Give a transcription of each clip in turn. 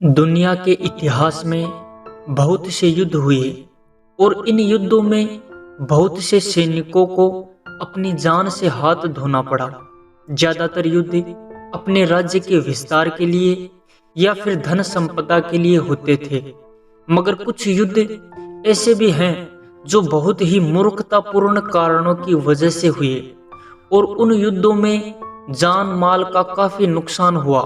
दुनिया के इतिहास में बहुत से युद्ध हुए और इन युद्धों में बहुत से सैनिकों को अपनी जान से हाथ धोना पड़ा। ज्यादातर युद्ध अपने राज्य के विस्तार के लिए या फिर धन संपदा के लिए होते थे, मगर कुछ युद्ध ऐसे भी हैं जो बहुत ही मूर्खतापूर्ण कारणों की वजह से हुए और उन युद्धों में जान माल का काफी नुकसान हुआ।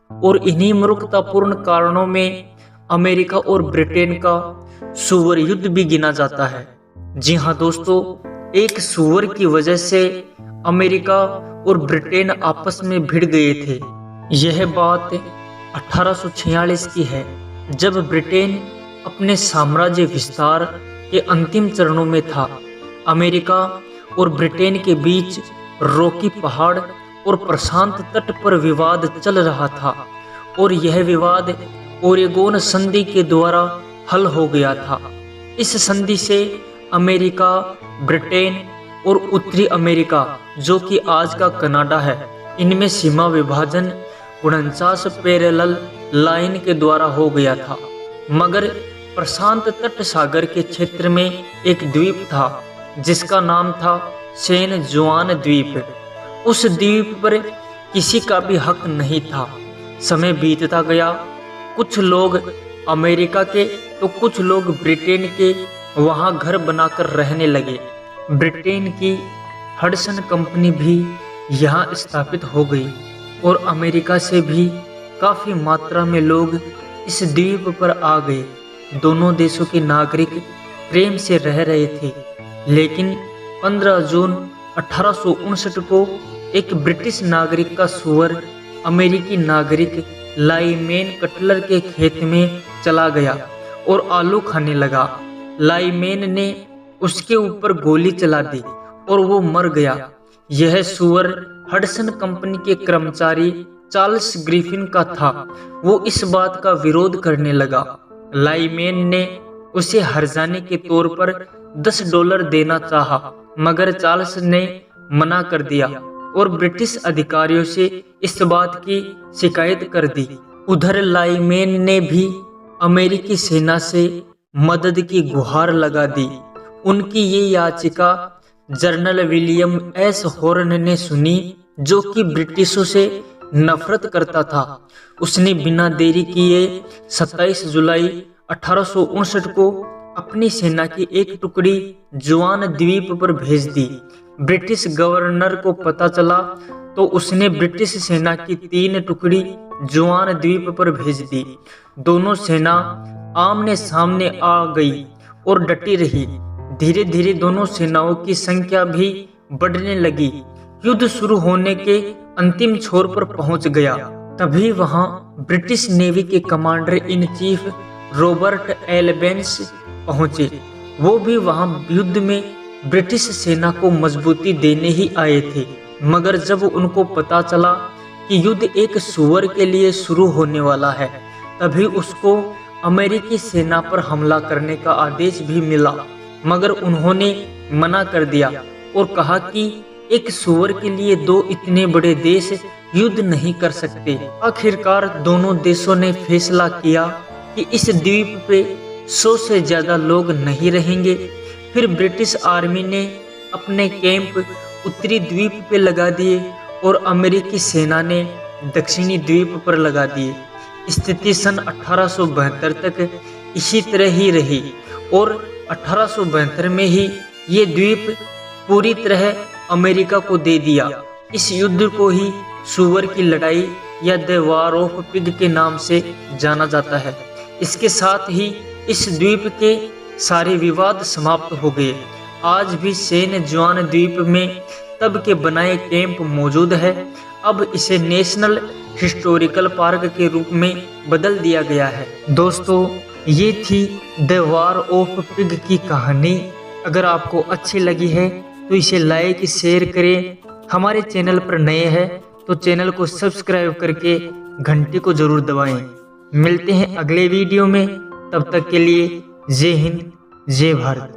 और इन्हीं मूर्खतापूर्ण कारणों में अमेरिका और ब्रिटेन का सुअर युद्ध भी गिना जाता है। जी हाँ दोस्तों, एक सुअर की वजह से अमेरिका और ब्रिटेन आपस में भिड़ गए थे। यह बात 1846 की है, जब ब्रिटेन अपने साम्राज्य विस्तार के अंतिम चरणों में था। अमेरिका और ब्रिटेन के बीच रॉकी पहाड़ और प्रशांत तट पर विवाद चल रहा था और यह विवाद ओरेगोन संधि के द्वारा हल हो गया था। इस संधि से अमेरिका, ब्रिटेन और उत्तरी अमेरिका, जो कि आज का कनाडा है, इनमें सीमा विभाजन 49 पैरेलल लाइन के द्वारा हो गया था। मगर प्रशांत तट सागर के क्षेत्र में एक द्वीप था जिसका नाम था सैन जुआन द्वीप। उस द्वीप पर किसी का भी हक नहीं था। समय बीतता गया, कुछ लोग अमेरिका के तो कुछ लोग ब्रिटेन के वहां घर बनाकर रहने लगे। ब्रिटेन की हडसन कंपनी भी यहां स्थापित हो गई और अमेरिका से भी काफी मात्रा में लोग इस द्वीप पर आ गए। दोनों देशों के नागरिक प्रेम से रह रहे थे, लेकिन 15 जून 1859 को एक ब्रिटिश नागरिक का सुअर अमेरिकी नागरिक लाइमेन कटलर के खेत में चला गया और आलू खाने लगा। लाइमेन ने उसके ऊपर गोली चला दी और वो मर गया। यह सुअर हडसन कंपनी के कर्मचारी चार्ल्स ग्रिफिन का था। वो इस बात का विरोध करने लगा। लाइमेन ने उसे हर्जाने के तौर पर $10 देना चाहा, मगर चार्ल्स ने मना कर दिया और ब्रिटिश अधिकारियों से इस बात की शिकायत कर दी। उधर लाइमेन ने भी अमेरिकी सेना से मदद की गुहार लगा दी। उनकी ये याचिका जनरल विलियम एस हॉर्न ने सुनी, जो कि ब्रिटिशों से नफरत करता था। उसने बिना देरी किए 27 जुलाई 1859 को अपनी सेना की एक टुकड़ी जुआन द्वीप पर भेज दी। ब्रिटिश गवर्नर को पता चला तो उसने ब्रिटिश सेना की 3 टुकड़ी जुआन द्वीप पर भेज दी। दोनों सेना आमने सामने आ गई और डटी रही। धीरे धीरे दोनों सेनाओं की संख्या भी बढ़ने लगी। युद्ध शुरू होने के अंतिम छोर पर पहुंच गया। तभी वहां ब्रिटिश नेवी के commander in chief Robert L Baines पहुंचे। वो भी वहां युद्ध में ब्रिटिश सेना को मजबूती देने ही आए थे, मगर जब उनको पता चला कि युद्ध एक सुअर के लिए शुरू होने वाला है, तभी उसको अमेरिकी सेना पर हमला करने का आदेश भी मिला। मगर उन्होंने मना कर दिया और कहा कि एक सुअर के लिए 2 इतने बड़े देश युद्ध नहीं कर सकते। आखिरकार दोनों देशों ने फैसला किया कि इस द्वीप पे 100 से ज्यादा लोग नहीं रहेंगे। फिर ब्रिटिश आर्मी ने अपने कैंप उत्तरी द्वीप पे लगा दिए और अमेरिकी सेना ने दक्षिणी द्वीप पर लगा दिए। स्थिति सन 1872 तक इसी तरह ही रही और 1872 में ही ये द्वीप पूरी तरह अमेरिका को दे दिया। इस युद्ध को ही सुअर की लड़ाई या द वॉर ऑफ पिग के नाम से जाना जाता है। इसके साथ ही इस द्वीप के सारे विवाद समाप्त हो गए। आज भी सैन जुआन द्वीप में तब के बनाए कैंप मौजूद है। अब इसे नेशनल हिस्टोरिकल पार्क के रूप में बदल दिया गया है। दोस्तों, ये थी द वॉर ऑफ पिग की कहानी। अगर आपको अच्छी लगी है तो इसे लाइक शेयर करें। हमारे चैनल पर नए हैं तो चैनल को सब्सक्राइब करके घंटी को जरूर दबाएं। मिलते हैं अगले वीडियो में, तब तक के लिए जय हिंद, जय भारत।